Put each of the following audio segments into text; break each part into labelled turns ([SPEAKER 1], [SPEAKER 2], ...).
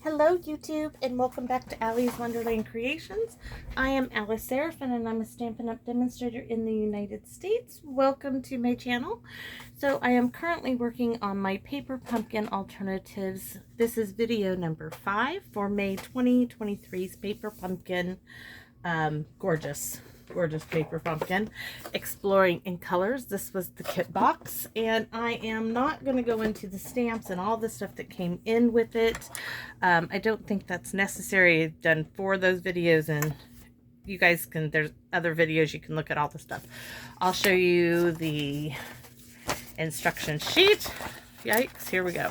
[SPEAKER 1] Hello YouTube and welcome back to Allie's Wonderland Creations. I am Alice Seraphin and I'm a Stampin' Up! Demonstrator in the United States. Welcome to my channel. So I am currently working on my paper pumpkin alternatives. This is video number 5 for May 2023's paper pumpkin. Gorgeous paper pumpkin, exploring in colors. This was the kit box, and I am not going to go into the stamps and all the stuff that came in with it. I don't think that's necessary. I've done 4 of those videos, and you guys can, there's other videos you can look at all the stuff. I'll show you the instruction sheet. Yikes, here we go.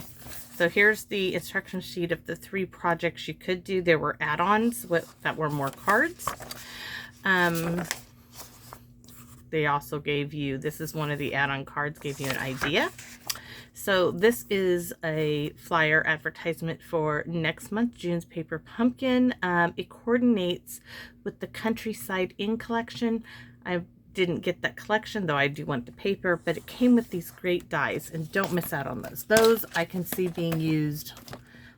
[SPEAKER 1] So here's the instruction sheet of the 3 projects you could do. There were add-ons that were more cards. They also gave you, this is one of the add-on cards, gave you an idea. So this is a flyer advertisement for next month, June's Paper Pumpkin. It coordinates with the Countryside Inn collection. I didn't get that collection, though I do want the paper, but it came with these great dies, and don't miss out on those. Those I can see being used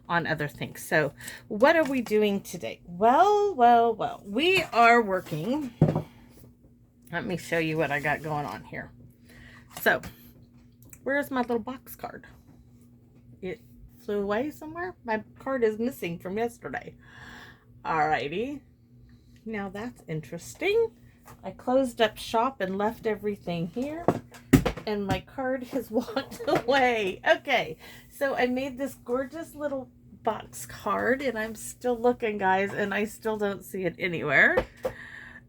[SPEAKER 1] on other things. So what are we doing today? Well, we are working. Let me show you what I got going on here. So where's my little box card? It flew away somewhere. My card is missing from yesterday. Alrighty, now that's interesting. I closed up shop and left everything here, and my card has walked away. Okay, so I made this gorgeous little box card, and I'm still looking, guys, and I still don't see it anywhere.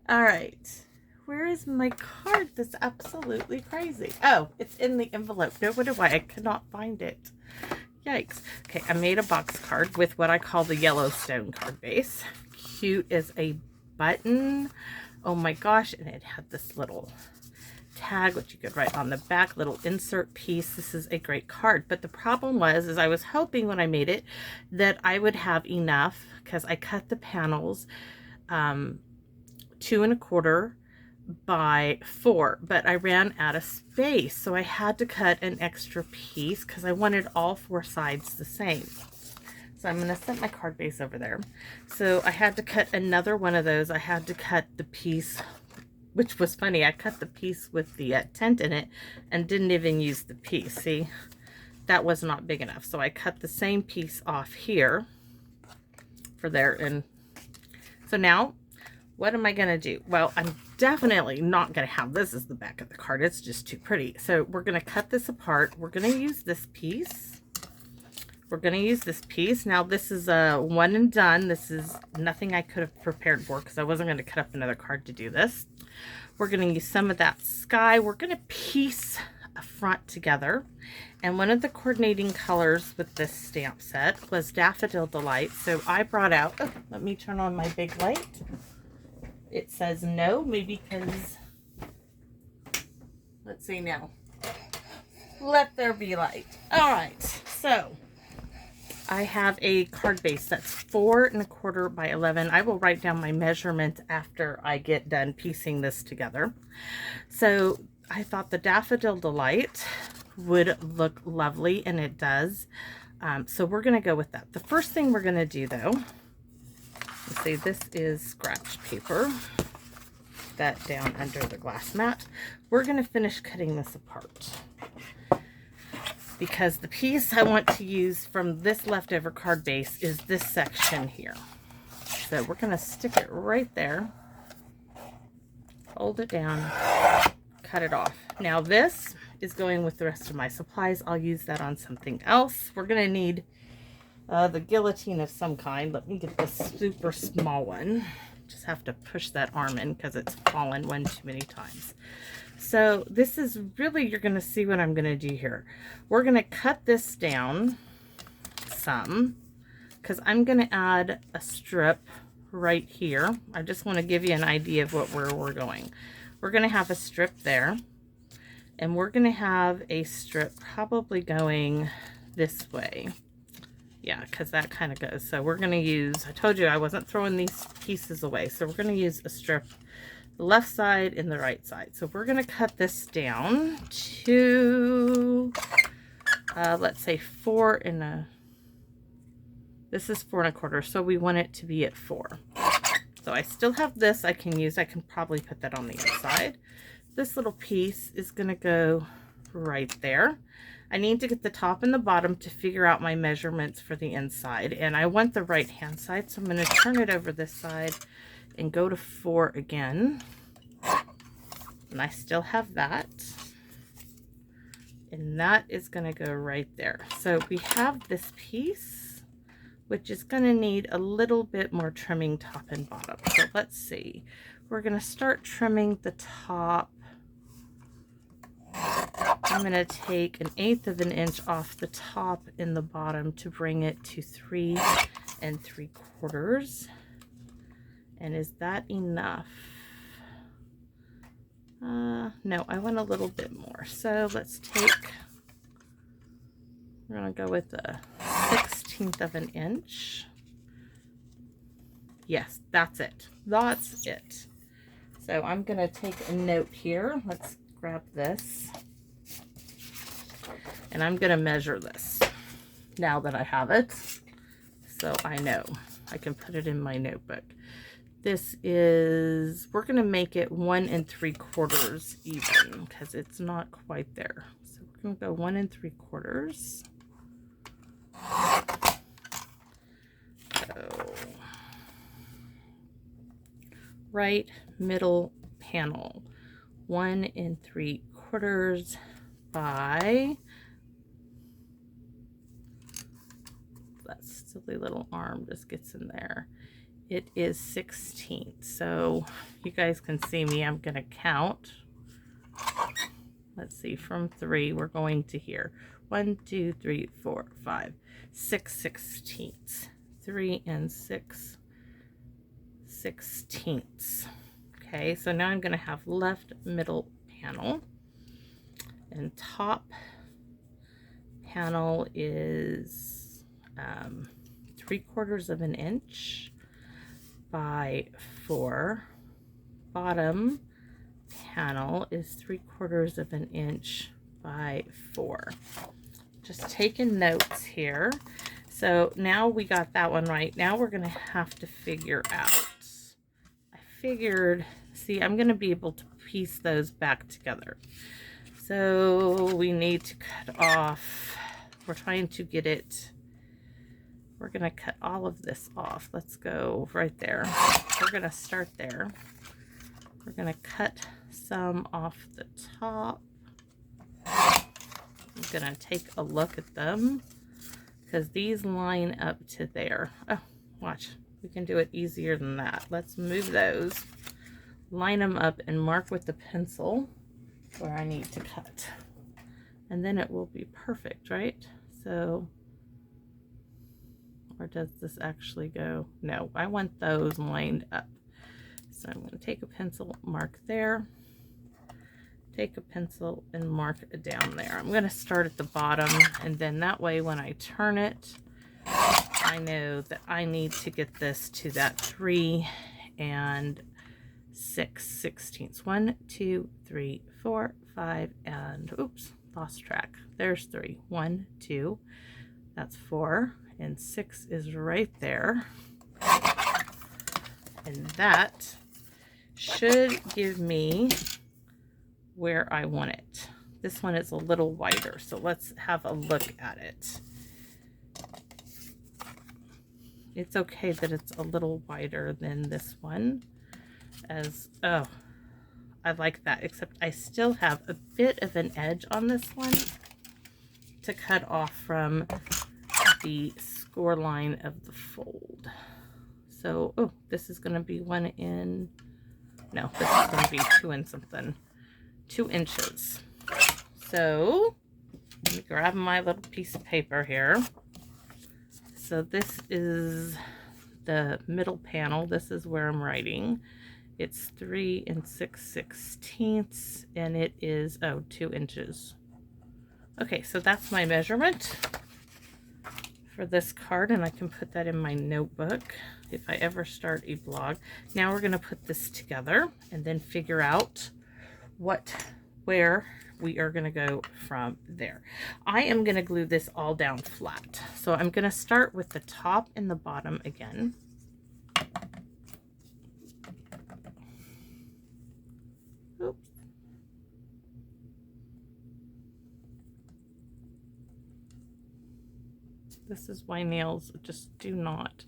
[SPEAKER 1] All right, where is my card? That's absolutely crazy. Oh, it's in the envelope. No wonder why I could not find it. Yikes. Okay, I made a box card with what I call the Yellowstone card base. Cute as a button. Oh my gosh, and it had this little tag which you could write on the back, little insert piece. This is a great card, but the problem was I was hoping when I made it that I would have enough, because I cut the panels 2 1/4 by 4, but I ran out of space, so I had to cut an extra piece because I wanted all 4 sides the same. So I'm going to set my card base over there. So I had to cut another one of those. I had to cut the piece, which was funny. I cut the piece with the tent in it and didn't even use the piece. See, that was not big enough. So I cut the same piece off here for there. And so now, what am I going to do? Well, I'm definitely not going to have this as the back of the card. It's just too pretty. So we're going to cut this apart. We're going to use this piece. We're going to use this piece. Now, this is a one and done. This is nothing I could have prepared for because I wasn't going to cut up another card to do this. We're going to use some of that sky. We're going to piece a front together. And one of the coordinating colors with this stamp set was Daffodil Delight. So I brought out, oh, let me turn on my big light. It says no, maybe because, let's see now. Let there be light. All right, so I have a card base that's 4 1/4 by 11. I will write down my measurements after I get done piecing this together. So I thought the Daffodil Delight would look lovely, and it does. So we're going to go with that. The first thing we're going to do, though, let's see, this is scratch paper. That down under the glass mat. We're going to finish cutting this apart, because the piece I want to use from this leftover card base is this section here. So we're going to stick it right there, hold it down, cut it off. Now this is going with the rest of my supplies. I'll use that on something else. We're going to need the guillotine of some kind. Let me get this super small one. Just have to push that arm in because it's fallen one too many times. So this is really, you're going to see what I'm going to do here. We're going to cut this down some because I'm going to add a strip right here. I just want to give you an idea of where we're going. We're going to have a strip there, and we're going to have a strip probably going this way. Yeah, because that kind of goes. So we're going to use, I told you I wasn't throwing these pieces away. So we're going to use a strip, the left side and the right side. So we're going to cut this down to, let's say 4 1/4 This is 4 1/4, so we want it to be at 4. So I still have this I can use. I can probably put that on the inside. This little piece is going to go right there. I need to get the top and the bottom to figure out my measurements for the inside. And I want the right hand side, so I'm going to turn it over this side and go to 4 again. And I still have that. And that is going to go right there. So we have this piece, which is going to need a little bit more trimming top and bottom. So let's see. We're going to start trimming the top. I'm going to take 1/8 of an inch off the top and the bottom to bring it to 3 3/4. And is that enough? No, I want a little bit more. So let's take, we're going to go with a 1/16 of an inch. Yes, that's it. That's it. So I'm going to take a note here. Let's grab this. And I'm going to measure this now that I have it. So I know I can put it in my notebook. This is, we're going to make it 1 3/4 even because it's not quite there. So we're going to go 1 3/4. So right middle panel, 1 3/4 by, that silly little arm just gets in there. It is 16. So you guys can see me. I'm going to count. Let's see, from 3, we're going to here. 1, 2, 3, 4, 5, 6 16ths. 3 and 6 16ths. Okay, so now I'm going to have left middle panel. And top panel is 3/4 of an inch by 4. Bottom panel is 3/4 of an inch by 4. Just taking notes here. So now we got that one right. Now we're going to have to figure out. I figured, see, I'm going to be able to piece those back together. So we need to cut off, we're trying to get it, we're going to cut all of this off. Let's go right there. We're going to start there. We're going to cut some off the top. I'm going to take a look at them because these line up to there. Oh, watch. We can do it easier than that. Let's move those, line them up, and mark with the pencil where I need to cut. And then it will be perfect, right? So, or does this actually go? No, I want those lined up. So I'm going to take a pencil, mark there. Take a pencil and mark down there. I'm going to start at the bottom, and then that way when I turn it, I know that I need to get this to that 3 and 6 16ths. 1, 2, 3, 4, 5, and oops, lost track. There's 3. 1, 2, that's 4, and 6 is right there. And that should give me where I want it. This one is a little wider, so let's have a look at it. It's okay that it's a little wider than this one, as, oh, I like that, except I still have a bit of an edge on this one to cut off from the score line of the fold. So, oh, this is going to be 1 in, no, this is going to be 2 and something, 2 inches. So, let me grab my little piece of paper here. So this is the middle panel. This is where I'm writing. It's 3 and 6 16ths, and it is, oh, 2 inches. Okay, so that's my measurement for this card, and I can put that in my notebook if I ever start a blog. Now we're going to put this together and then figure out where we are going to go from there. I am going to glue this all down flat. So I'm going to start with the top and the bottom again. Oops. This is why nails just do not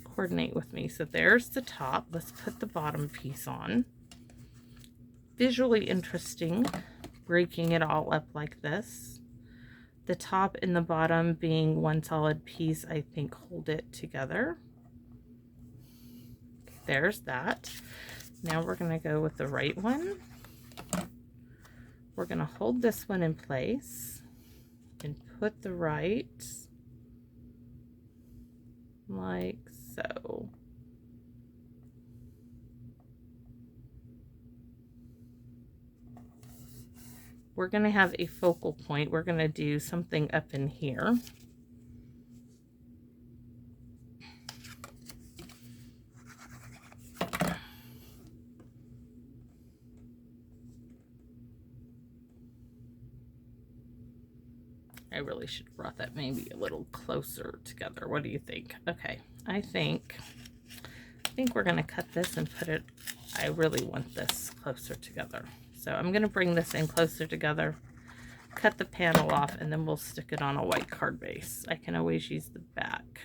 [SPEAKER 1] coordinate with me. So there's the top. Let's put the bottom piece on. Visually interesting, breaking it all up like this. The top and the bottom being one solid piece, I think hold it together. Okay, there's that. Now we're going to go with the right one. We're going to hold this one in place and put the right like so. We're going to have a focal point. We're going to do something up in here. I really should have brought that maybe a little closer together. What do you think? Okay, I think we're going to cut this and put it, I really want this closer together. So I'm going to bring this in closer together, cut the panel off, and then we'll stick it on a white card base. I can always use the back.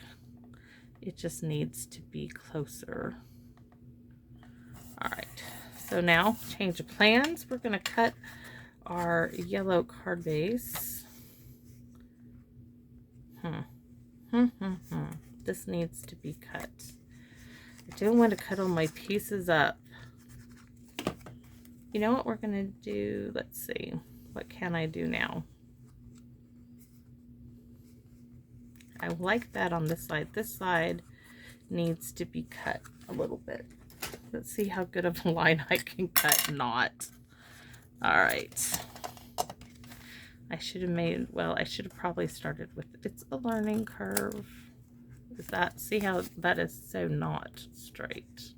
[SPEAKER 1] It just needs to be closer. All right, so now change of plans. We're going to cut our yellow card base. This needs to be cut. I don't want to cut all my pieces up. You know what we're going to do? Let's see. What can I do now? I like that on this side. This side needs to be cut a little bit. Let's see how good of a line I can cut. Not. All right. I should have made, well, I should have probably started with, it's a learning curve. Is that, see how that is so not straight.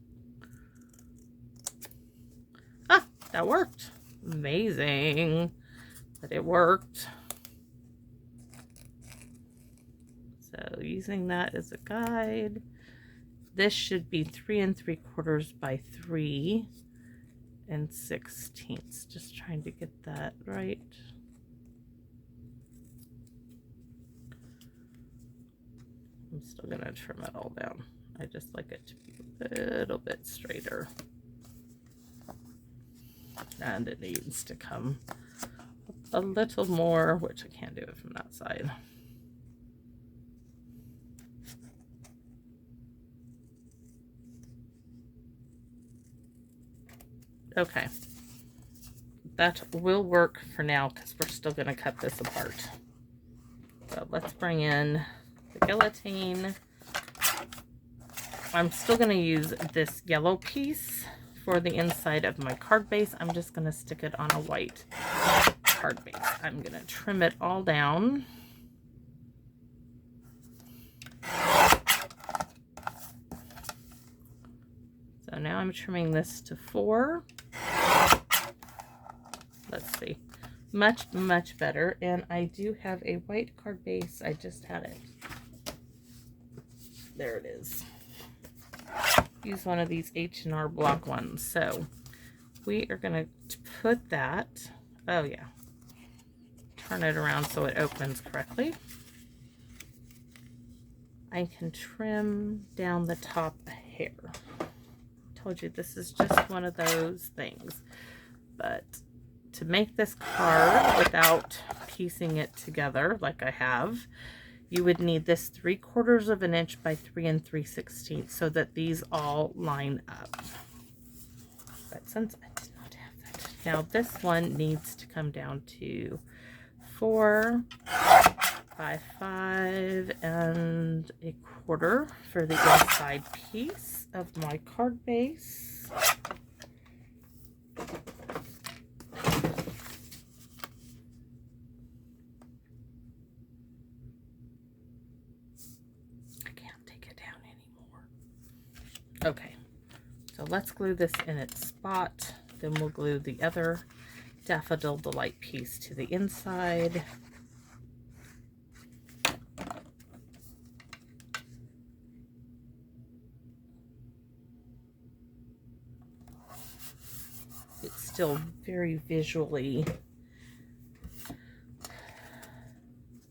[SPEAKER 1] Ah, that worked. Amazing. But it worked. So using that as a guide, this should be 3 3/4 by 3 1/16. Just trying to get that right. I'm still going to trim it all down. I just like it to be a little bit straighter. And it needs to come a little more, which I can't do it from that side. Okay. That will work for now because we're still going to cut this apart. So let's bring in the guillotine. I'm still going to use this yellow piece for the inside of my card base. I'm just going to stick it on a white card base. I'm going to trim it all down. So now I'm trimming this to 4. Let's see. Much, much better. And I do have a white card base. I just had it. There it is. Use one of these H&R Block ones. So we are going to put that, oh yeah, turn it around so it opens correctly. I can trim down the top a hair. Told you this is just one of those things. But to make this card without piecing it together like I have, you would need this 3/4 inch by 3 3/16 so that these all line up. But since I did not have that, now this one needs to come down to 4 by 5 1/4 for the inside piece of my card base. Okay, so let's glue this in its spot. Then we'll glue the other Daffodil Delight piece to the inside. It's still very visually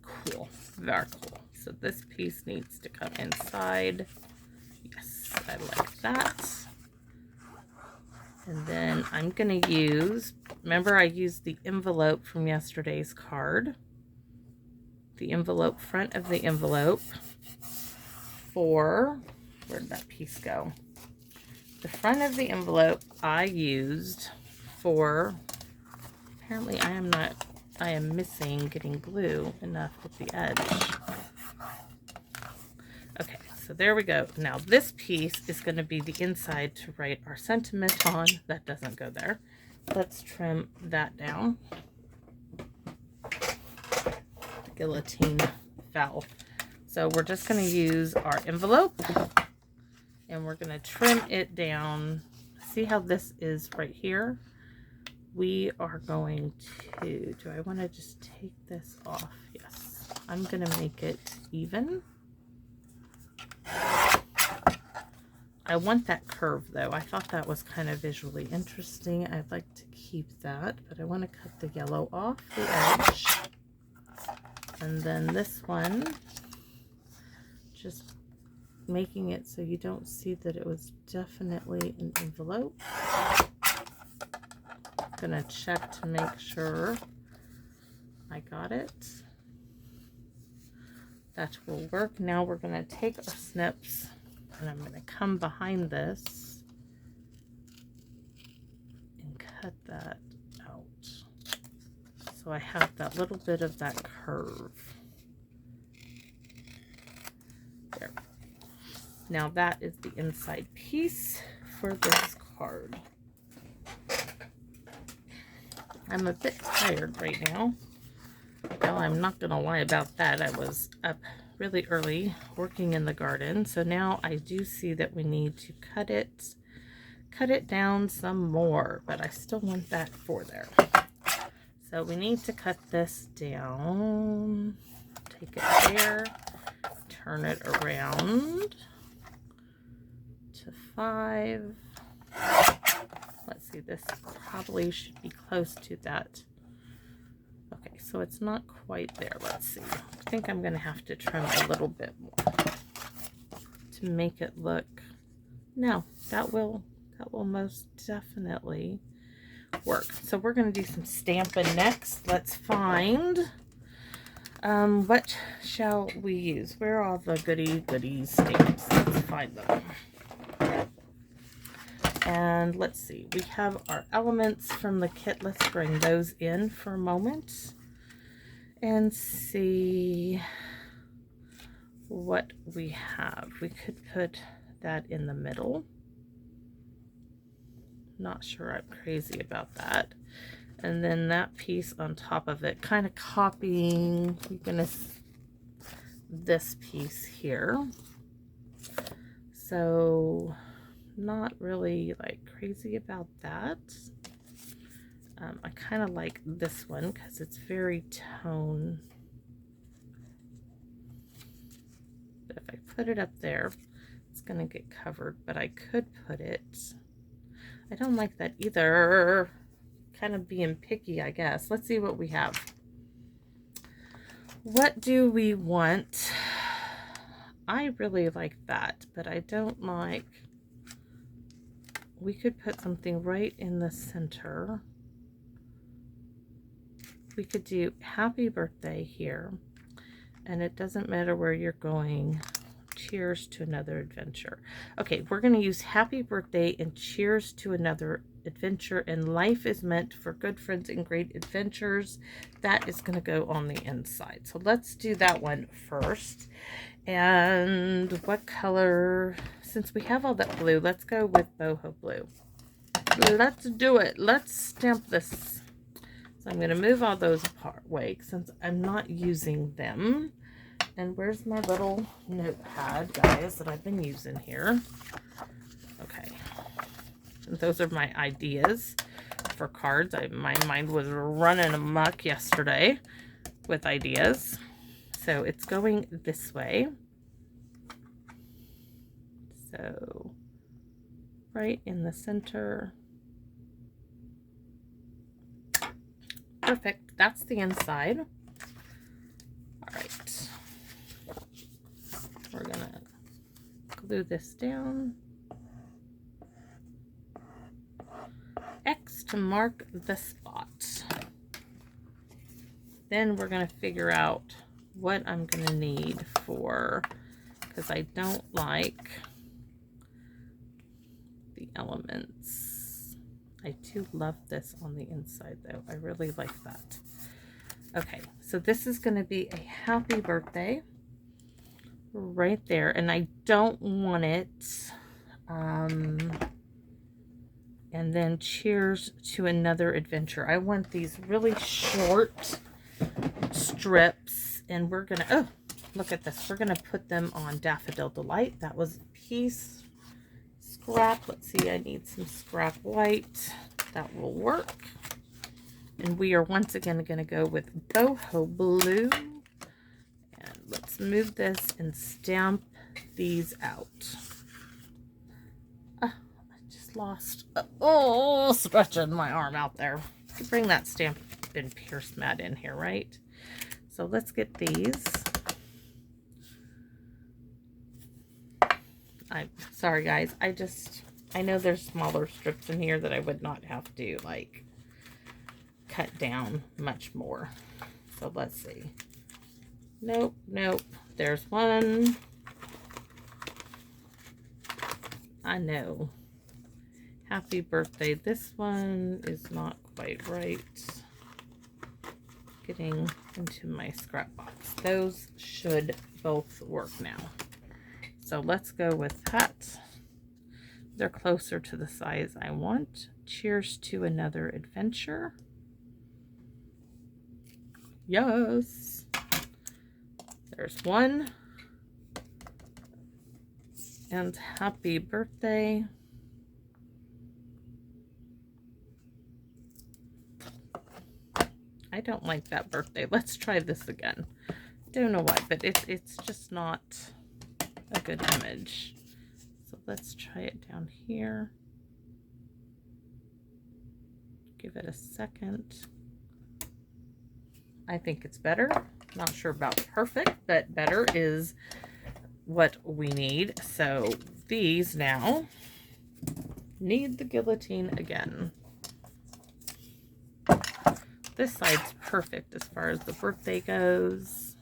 [SPEAKER 1] cool, very cool. So this piece needs to come inside. Yes, I like that. And then I'm going to use, remember I used the envelope from yesterday's card. The envelope, front of the envelope for, where did that piece go? The front of the envelope I used for, apparently I am missing getting glue enough at the edge. Okay, so there we go. Now this piece is going to be the inside to write our sentiment on. That doesn't go there. Let's trim that down. Guillotine foul. So we're just going to use our envelope and we're going to trim it down. See how this is right here? We are going to, do I want to just take this off? Yes. I'm going to make it even. I want that curve though. I thought that was kind of visually interesting. I'd like to keep that, but I want to cut the yellow off the edge. And then this one, just making it so you don't see that it was definitely an envelope. Gonna check to make sure I got it. That will work. Now we're gonna take our snips and I'm gonna come behind this and cut that out. So I have that little bit of that curve. There. Now that is the inside piece for this card. I'm a bit tired right now. Well, I'm not going to lie about that. I was up really early working in the garden. So now I do see that we need to cut it down some more, but I still want that for there. So we need to cut this down. Take it there, turn it around to 5. Let's see, this probably should be close to that. Okay, so it's not quite there. Let's see. I think I'm going to have to trim a little bit more to make it look. No, that will most definitely work. So we're going to do some stamping next. Let's find, what shall we use? Where are all the goody stamps? Let's find them. And let's see, we have our elements from the kit. Let's bring those in for a moment and see what we have. We could put that in the middle. Not sure I'm crazy about that. And then that piece on top of it, kind of copying, this piece here. So not really like crazy about that. I kind of like this one because it's very tone. But if I put it up there, it's going to get covered, but I could put it. I don't like that either. Kind of being picky, I guess. Let's see what we have. What do we want? I really like that, but I don't like. We could put something right in the center. We could do happy birthday here, and it doesn't matter where you're going. Cheers to another adventure. Okay, we're going to use happy birthday and cheers to another adventure, and life is meant for good friends and great adventures. That is going to go on the inside. So let's do that one first. And what color? Since we have all that blue, let's go with boho blue. Let's do it. Let's stamp this. So I'm going to move all those away since I'm not using them. And where's my little notepad, guys, that I've been using here? Okay. And those are my ideas for cards. My mind was running amok yesterday with ideas. So it's going this way. So right in the center. Perfect. That's the inside. All right. We're going to glue this down. X to mark the spot. Then we're going to figure out what I'm going to need for, because I don't like the elements. I do love this on the inside though. I really like that. Okay, so this is going to be a happy birthday right there, and I don't want it and then cheers to another adventure. I want these really short strips, and we're gonna, oh, look at this, we're gonna put them on Daffodil Delight. That was a piece. Scrap, let's see, I need some scrap white. That will work. And we are once again going to go with Boho Blue. And let's move this and stamp these out. I just lost, stretching my arm out there. Bring that Stamp and Pierce mat in here, right? So let's get these. I'm sorry guys, I know there's smaller strips in here that I would not have to like cut down much more. So let's see. Nope, there's one. I know. Happy birthday. This one is not quite right. Getting into my scrap box. Those should both work now. So let's go with that. They're closer to the size I want. Cheers to another adventure. Yes. There's one. And happy birthday. I don't like that birthday. Let's try this again. Don't know why, but it's just not a good image. So let's try it down here. Give it a second. I think it's better. Not sure about perfect, but better is what we need. So these now need the guillotine again. This side's perfect as far as the birthday goes.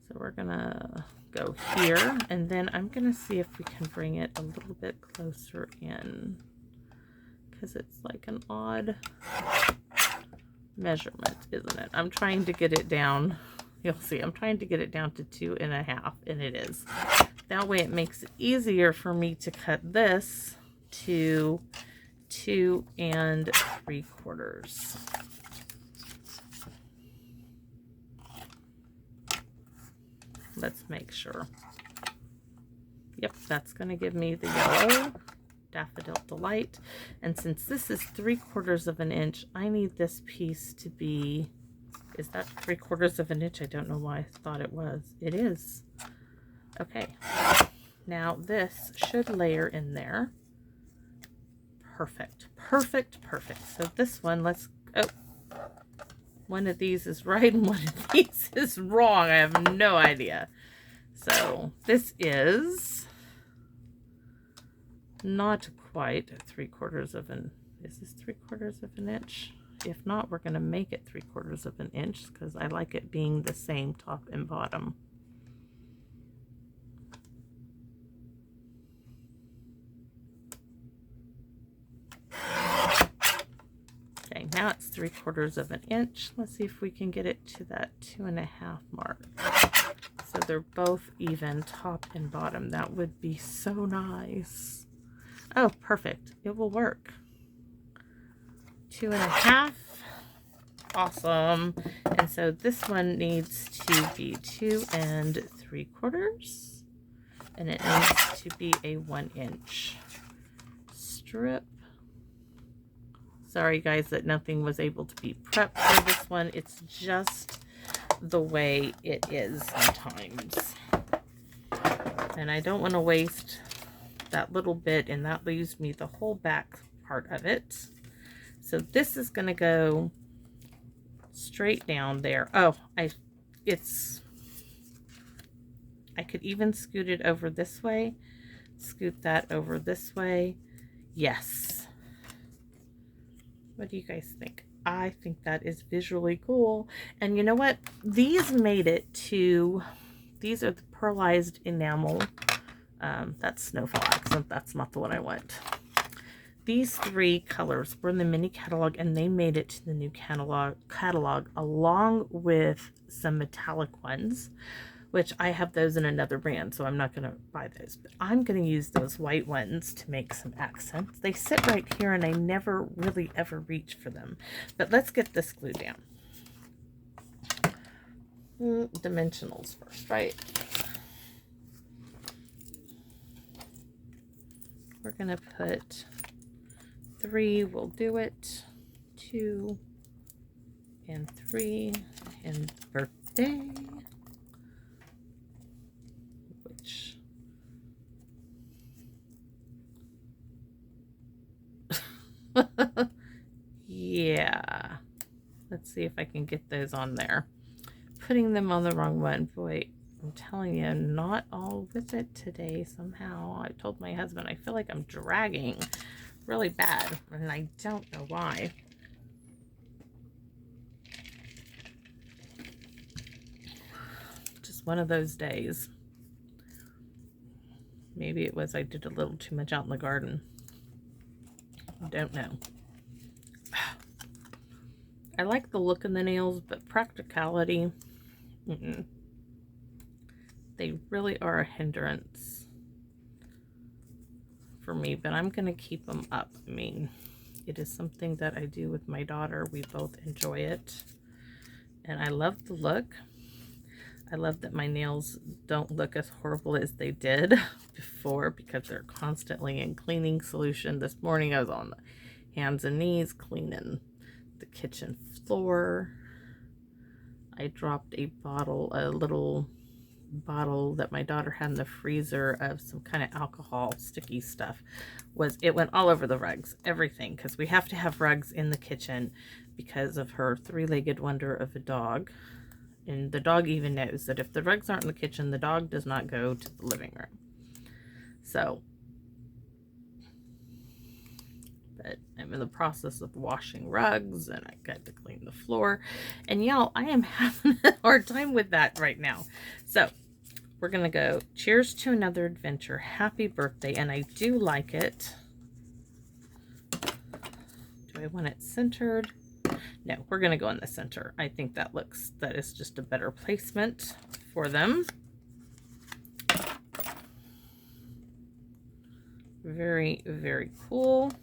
[SPEAKER 1] So we're gonna go here, and then I'm gonna see if we can bring it a little bit closer in, because it's like an odd measurement, isn't it? I'm trying to get it down. You'll see, I'm trying to get it down to 2.5, and it is. That way it makes it easier for me to cut this to 2 3/4. Let's make sure. Yep, that's going to give me the yellow Daffodil Delight. And since this is 3/4 of an inch, I need this piece to be, is that 3/4 of an inch? I don't know why I thought it was. It is. Okay. Now this should layer in there. Perfect. Perfect, perfect. So this one, let's, oh, one of these is right and one of these is wrong. I have no idea. So this is not quite 3/4 of an, is this 3/4 of an inch? If not, we're going to make it 3/4 of an inch because I like it being the same top and bottom. Okay, now it's 3/4 of an inch. Let's see if we can get it to that 2.5 mark. So they're both even top and bottom. That would be so nice. Oh, perfect. It will work. 2.5. Awesome. And so this one needs to be 2 3/4. And it needs to be a 1 inch strip. Sorry guys that nothing was able to be prepped for this one. It's just the way it is sometimes. And I don't want to waste that little bit, and that leaves me the whole back part of it. So this is going to go straight down there. Oh, I could even scoot it over this way. Scoot that over this way. Yes. What do you guys think? I think that is visually cool. And you know what? These made it to, these are the pearlized enamel. That's Snowfall Accent. That's not the one I want. These 3 colors were in the mini catalog, and they made it to the new catalog along with some metallic ones, which I have those in another brand, so I'm not going to buy those. But I'm going to use those white ones to make some accents. They sit right here, and I never really ever reach for them. But let's get this glued down. Dimensionals first, right? We're going to put 3, we'll do it. 2 and 3, and birthday. Which yeah. Let's see if I can get those on there. Putting them on the wrong one. Boy, I'm telling you, not all with it today somehow. I told my husband I feel like I'm dragging really bad, and I don't know why. Just one of those days. Maybe it was I did a little too much out in the garden. I don't know. I like the look of the nails, but practicality, they really are a hindrance for me, but I'm going to keep them up. I mean, it is something that I do with my daughter. We both enjoy it, and I love the look. I love that my nails don't look as horrible as they did before because they're constantly in cleaning solution. This morning I was on the hands and knees cleaning the kitchen floor. I dropped a little bottle that my daughter had in the freezer of some kind of alcohol sticky stuff. It went all over the rugs, everything, because we have to have rugs in the kitchen because of her 3-legged wonder of a dog. And the dog even knows that if the rugs aren't in the kitchen, the dog does not go to the living room. So, but I'm in the process of washing rugs, and I got to clean the floor. And y'all, I am having a hard time with that right now. So, we're going to go, cheers to another adventure. Happy birthday. And I do like it. Do I want it centered? No, we're going to go in the center. I think that is just a better placement for them. Very, very cool.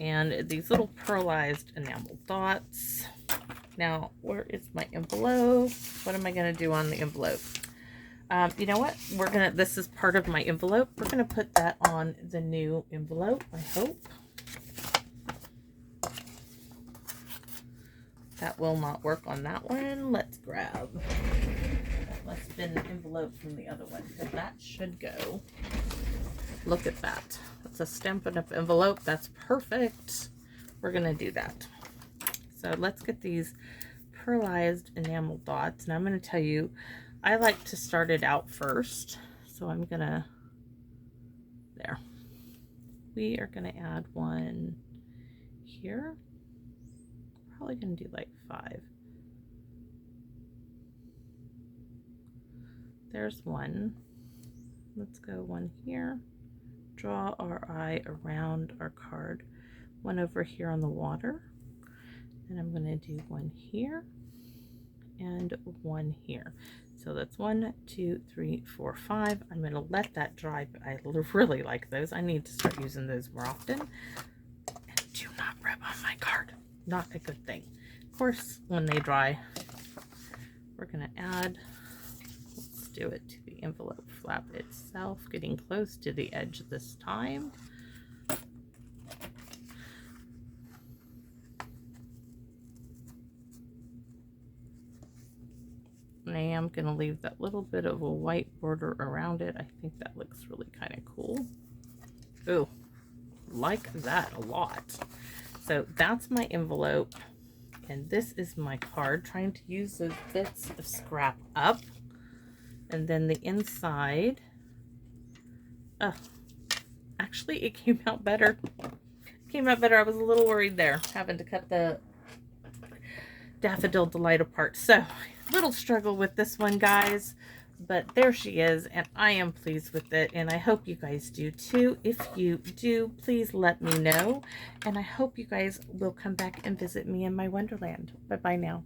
[SPEAKER 1] And these little pearlized enamel dots. Now, where is my envelope? What am I going to do on the envelope? You know what? This is part of my envelope. We're going to put that on the new envelope, I hope. That will not work on that one. Let's grab. Let's bin the envelope from the other one, because that should go. Look at that. It's a Stampin' Up! Envelope. That's perfect. We're going to do that. So let's get these pearlized enamel dots. And I'm going to tell you, I like to start it out first. So I'm going to, there. We are going to add one here. Probably going to do like 5. There's one. Let's go one here. Draw our eye around our card. One over here on the water. And I'm going to do one here and one here. So that's 1, 2, 3, 4, 5. I'm going to let that dry, but I really like those. I need to start using those more often. And do not rub on my card. Not a good thing. Of course, when they dry, we're going to add, let's do it to the envelope flap itself, getting close to the edge this time. And I am going to leave that little bit of a white border around it. I think that looks really kind of cool. Ooh, like that a lot. So that's my envelope. And this is my card, trying to use those bits of scrap up. And then the inside, actually it came out better. It came out better. I was a little worried there, having to cut the Daffodil Delight apart. So, little struggle with this one, guys. But there she is, and I am pleased with it, and I hope you guys do too. If you do, please let me know, and I hope you guys will come back and visit me in my Wonderland. Bye-bye now.